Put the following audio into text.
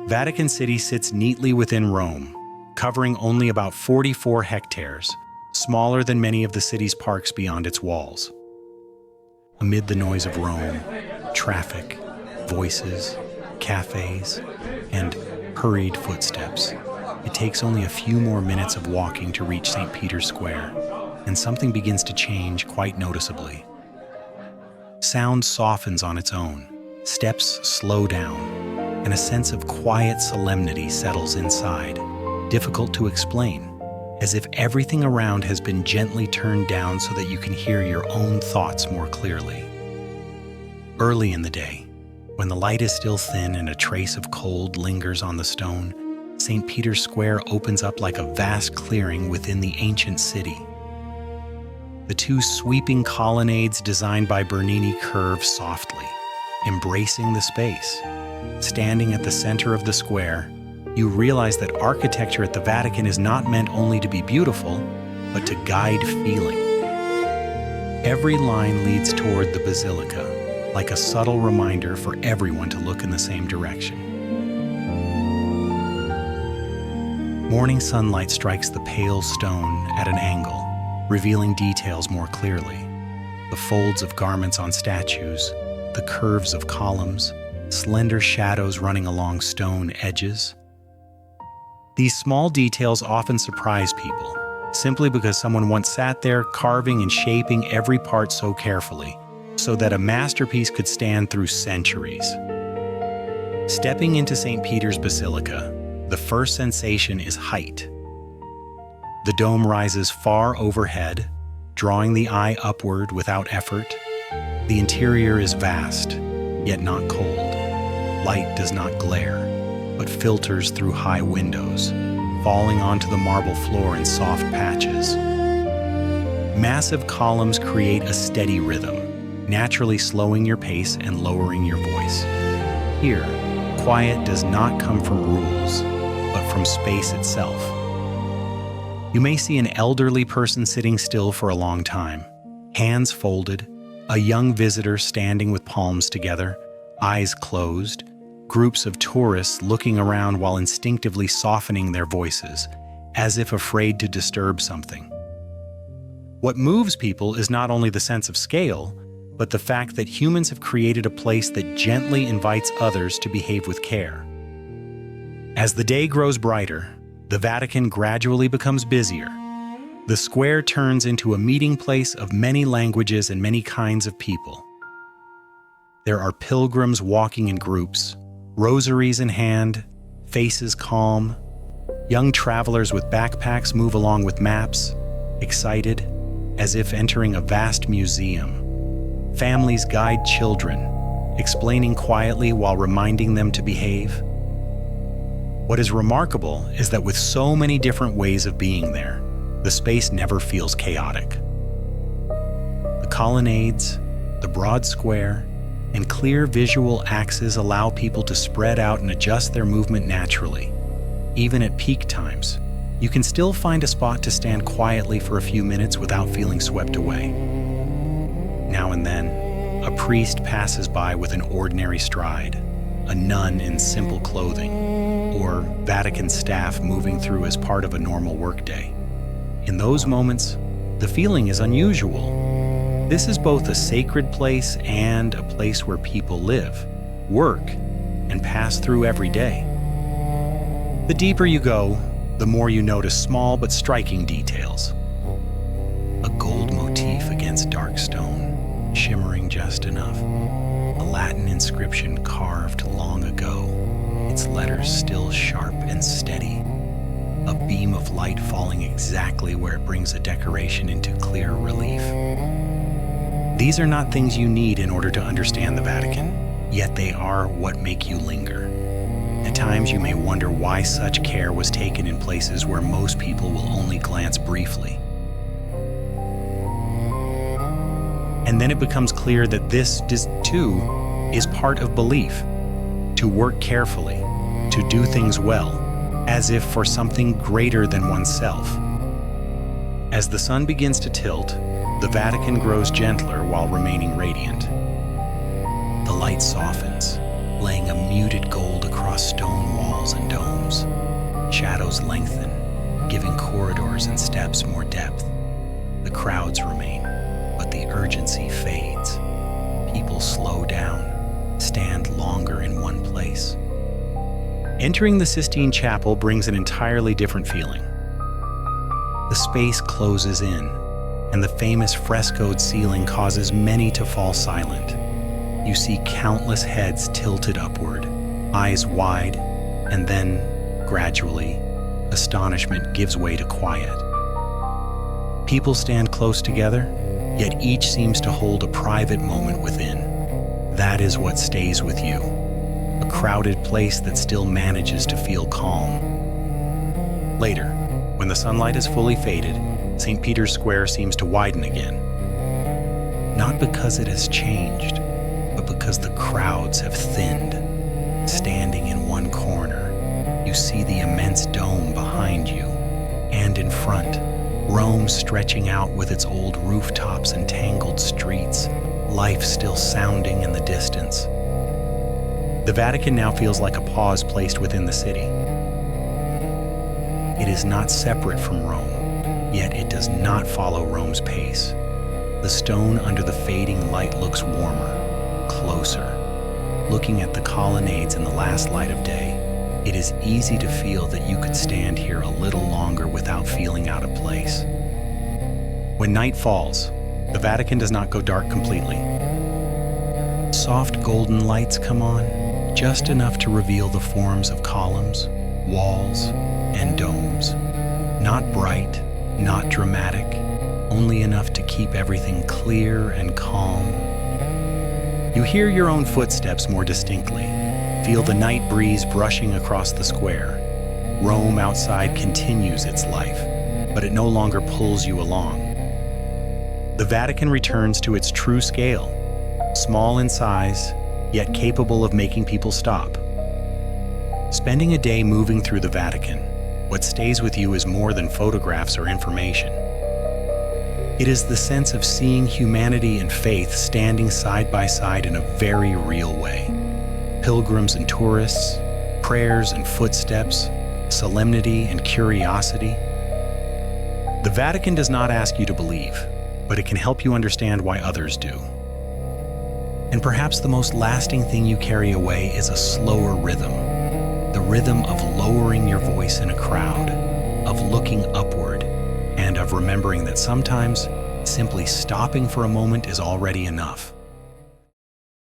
Vatican City sits neatly within Rome, covering only about 44 hectares, smaller than many of the city's parks beyond its walls. Amid the noise of Rome, traffic, voices, cafes, and hurried footsteps, it takes only a few more minutes of walking to reach St. Peter's Square, and something begins to change quite noticeably. Sound softens on its own, steps slow down, and a sense of quiet solemnity settles inside, difficult to explain, as if everything around has been gently turned down so that you can hear your own thoughts more clearly. Early in the day, when the light is still thin and a trace of cold lingers on the stone, St. Peter's Square opens up like a vast clearing within the ancient city. The two sweeping colonnades designed by Bernini curve softly, embracing the space. Standing at the center of the square, you realize that architecture at the Vatican is not meant only to be beautiful, but to guide feeling. Every line leads toward the basilica, like a subtle reminder for everyone to look in the same direction. Morning sunlight strikes the pale stone at an angle, revealing details more clearly. The folds of garments on statues, the curves of columns, slender shadows running along stone edges. These small details often surprise people, simply because someone once sat there carving and shaping every part so carefully, so that a masterpiece could stand through centuries. Stepping into St. Peter's Basilica, the first sensation is height. The dome rises far overhead, drawing the eye upward without effort. The interior is vast, yet not cold. Light does not glare, but filters through high windows, falling onto the marble floor in soft patches. Massive columns create a steady rhythm, naturally slowing your pace and lowering your voice. Here, quiet does not come from rules, but from space itself. You may see an elderly person sitting still for a long time, hands folded, a young visitor standing with palms together, eyes closed, groups of tourists looking around while instinctively softening their voices, as if afraid to disturb something. What moves people is not only the sense of scale, but the fact that humans have created a place that gently invites others to behave with care. As the day grows brighter, the Vatican gradually becomes busier. The square turns into a meeting place of many languages and many kinds of people. There are pilgrims walking in groups, rosaries in hand, faces calm. Young travelers with backpacks move along with maps, excited, as if entering a vast museum. Families guide children, explaining quietly while reminding them to behave. What is remarkable is that with so many different ways of being there, the space never feels chaotic. The colonnades, the broad square, and clear visual axes allow people to spread out and adjust their movement naturally. Even at peak times, you can still find a spot to stand quietly for a few minutes without feeling swept away. Now and then, a priest passes by with an ordinary stride, a nun in simple clothing, or Vatican staff moving through as part of a normal workday. In those moments, the feeling is unusual. This is both a sacred place and a place where people live, work, and pass through every day. The deeper you go, the more you notice small but striking details. A gold motif against dark stone, shimmering just enough. A Latin inscription carved long ago, its letters still sharp and steady. A beam of light falling exactly where it brings a decoration into clear relief. These are not things you need in order to understand the Vatican, yet they are what make you linger. At times you may wonder why such care was taken in places where most people will only glance briefly. And then it becomes clear that this, too, is part of belief. To work carefully, to do things well, as if for something greater than oneself. As the sun begins to tilt, the Vatican grows gentler while remaining radiant. The light softens, laying a muted gold across stone walls and domes. Shadows lengthen, giving corridors and steps more depth. The crowds remain, but the urgency fades. People slow down, stand longer in one place. Entering the Sistine Chapel brings an entirely different feeling. The space closes in, and the famous frescoed ceiling causes many to fall silent. You see countless heads tilted upward, eyes wide, and then, gradually, astonishment gives way to quiet. People stand close together, yet each seems to hold a private moment within. That is what stays with you. A crowded place that still manages to feel calm. Later, when the sunlight has fully faded, St. Peter's Square seems to widen again. Not because it has changed, but because the crowds have thinned. Standing in one corner, you see the immense dome behind you, and in front, Rome stretching out with its old rooftops and tangled streets, life still sounding in the distance. The Vatican now feels like a pause placed within the city. It is not separate from Rome, yet it does not follow Rome's pace. The stone under the fading light looks warmer, closer. Looking at the colonnades in the last light of day, it is easy to feel that you could stand here a little longer without feeling out of place. When night falls, the Vatican does not go dark completely. Soft golden lights come on, just enough to reveal the forms of columns, walls, and domes. Not bright, not dramatic, only enough to keep everything clear and calm. You hear your own footsteps more distinctly. Feel the night breeze brushing across the square. Rome outside continues its life, but it no longer pulls you along. The Vatican returns to its true scale, small in size, yet capable of making people stop. Spending a day moving through the Vatican, what stays with you is more than photographs or information. It is the sense of seeing humanity and faith standing side by side in a very real way. Pilgrims and tourists, prayers and footsteps, solemnity and curiosity. The Vatican does not ask you to believe, but it can help you understand why others do. And perhaps the most lasting thing you carry away is a slower rhythm, the rhythm of lowering your voice in a crowd, of looking upward, and of remembering that sometimes simply stopping for a moment is already enough.